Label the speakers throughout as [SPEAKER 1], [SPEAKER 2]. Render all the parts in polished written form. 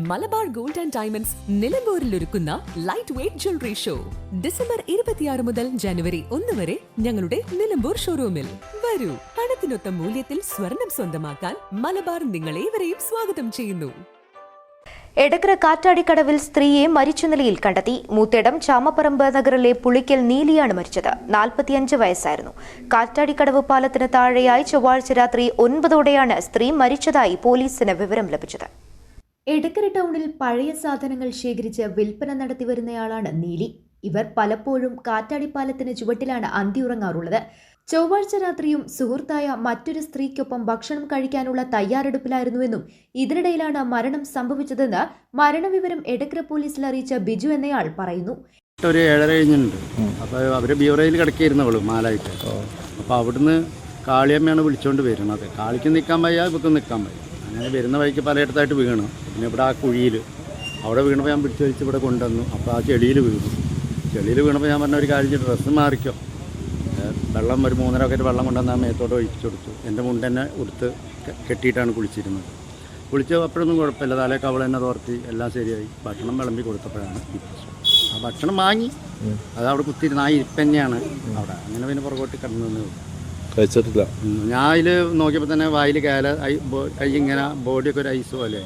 [SPEAKER 1] Malabar gold and diamonds നിലമ്പൂരിൽ ഒരുക്കുന്ന light weight jewellery show December 26 മുതൽ ജനുവരി 1 വരെ ഞങ്ങളുടെ നിലമ്പൂർ ഷോറൂമിൽ വരൂ. പണത്തിനൊത്ത മൂല്യത്തിൽ സ്വർണം സ്വന്തമാക്കാൻ മലബാർ നിങ്ങളേവരെയും സ്വാഗതം ചെയ്യുന്നു.
[SPEAKER 2] എടക്കര കാറ്റാടിക്കടവിൽ സ്ത്രീയെ മരിച്ച നിലയിൽ കണ്ടെത്തി. മൂത്തേടം ചാമപ്പറമ്പ് നഗറിലെ പുളിക്കൽ നീലിയാണ് മരിച്ചത്. 45 വയസ്സായിരുന്നു. കാറ്റാടിക്കടവ് പാലത്തിന് താഴെയായി ചൊവ്വാഴ്ച രാത്രി 9ഓടെയാണ് സ്ത്രീ മരിച്ചതായി പോലീസിന് വിവരം ലഭിച്ചത്. എടക്കര ടൗണിൽ പഴയ സാധനങ്ങൾ ശേഖരിച്ച് വിൽപ്പന നടത്തിവരുന്നയാളാണ് നീലി. ഇവർ പലപ്പോഴും കാറ്റാടിപ്പാലത്തിന് ചുവട്ടിലാണ് അന്തിയുറങ്ങാറുള്ളത്. ചൊവ്വാഴ്ച രാത്രിയും സുഹൃത്തായ മറ്റൊരു സ്ത്രീക്കൊപ്പം ഭക്ഷണം കഴിക്കാനുള്ള തയ്യാറെടുപ്പിലായിരുന്നുവെന്നും ഇതിനിടയിലാണ് മരണം സംഭവിച്ചതെന്ന് മരണവിവരം എടക്കര പോലീസിൽ അറിയിച്ച ബിജു എന്നയാൾ പറയുന്നു.
[SPEAKER 3] ഒരു 7:30 കഴിഞ്ഞിട്ടുണ്ട്. അപ്പോൾ അവർ ബ്യൂറോയിൽ കിടക്കിയിരുന്നവള് മാലായിട്ട്. അപ്പോൾ അവിടുന്ന് കാളിയമ്മയാണ് വിളിച്ചുകൊണ്ട് വരുന്നത്. കാളിക്ക് നിൽക്കാൻ വയ്യ, ഇവർക്ക് നിൽക്കാൻ വയ്യ. അങ്ങനെ വരുന്ന വഴിക്ക് പലയിടത്തായിട്ട് വീണു. പിന്നെ ഇവിടെ ആ കുഴിയിൽ അവിടെ വീണപ്പോൾ ഞാൻ പിടിച്ച് വലിച്ച് ഇവിടെ കൊണ്ടുവന്നു. അപ്പോൾ ആ ചെളിയിൽ വീണു. ചെളിയിൽ വീണപ്പോൾ ഞാൻ പറഞ്ഞ ഒരു കാര്യം, ഡ്രസ്സ് മാറിക്കോ, വെള്ളം ഒരു 3:30 ഒക്കെ വെള്ളം കൊണ്ടുവന്ന് ആ മേത്തോടെ ഒഴിച്ചു കൊടുത്തു. എൻ്റെ മുണ്ട് തന്നെ ഉടുത്ത് കെട്ടിയിട്ടാണ് കുളിച്ചിരുന്നത്. കുളിച്ച് അപ്പോഴൊന്നും കുഴപ്പമില്ല. തലയൊക്കെ അവൾ തന്നെ തോർത്തി എല്ലാം ശരിയായി. ഭക്ഷണം വിളമ്പി കൊടുത്തപ്പോഴാണ് ഈ പ്രശ്നം. ആ ഭക്ഷണം വാങ്ങി അത് അവിടെ കുത്തിയിരുന്ന ആ ഇരിപ്പ് തന്നെയാണ് അവിടെ. അങ്ങനെ പിന്നെ പുറകോട്ട് കിടന്നു
[SPEAKER 4] കഴിച്ചിട്ടില്ല.
[SPEAKER 3] ഞാൻ അതിൽ നോക്കിയപ്പോൾ തന്നെ വായിൽ കൈ ഇങ്ങനെ ബോഡിയൊക്കെ ഒരു ഐസ് പോലെ.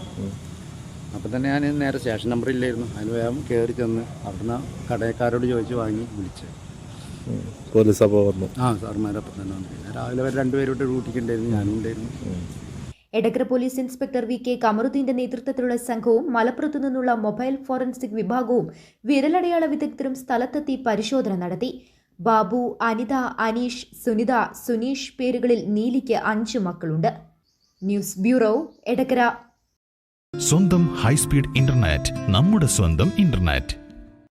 [SPEAKER 3] അപ്പം തന്നെ ഞാൻ നേരെ സ്റ്റേഷൻ നമ്പർ ഇല്ലായിരുന്നു. അതിന് വേഗം കയറി ചെന്ന് അവിടുന്ന് കടയക്കാരോട് ചോദിച്ച് വാങ്ങി വിളിച്ച്
[SPEAKER 4] പോലീസ് അപ്പോൾ വന്നു.
[SPEAKER 3] സാർമാരപ്പം തന്നെ വന്നു. രാവിലെ വരെ 2 പേരോട്ട് ഡ്യൂട്ടിക്കുണ്ടായിരുന്നു, ഞാനും ഉണ്ടായിരുന്നു.
[SPEAKER 2] Edakkara police inspector V K കമറുദ്ദീന്റെ നേതൃത്വത്തിലുള്ള സംഘവും മലപ്പുറത്തു നിന്നുള്ള മൊബൈൽ ഫോറൻസിക് വിഭാഗവും വിരലടയാള വിദഗ്ധരും സ്ഥലത്തെത്തി പരിശോധന നടത്തി. ബാബു, അനിത, അനീഷ്, സുനിത, സുനീഷ് പേരുകളിൽ നീലിക്ക് 5 മക്കളുണ്ട്. News bureau, Edakkara.
[SPEAKER 5] സ്വന്തം ഹൈസ്പീഡ് ഇന്റർനെറ്റ്, നമ്മുടെ സ്വന്തം ഇന്റർനെറ്റ്.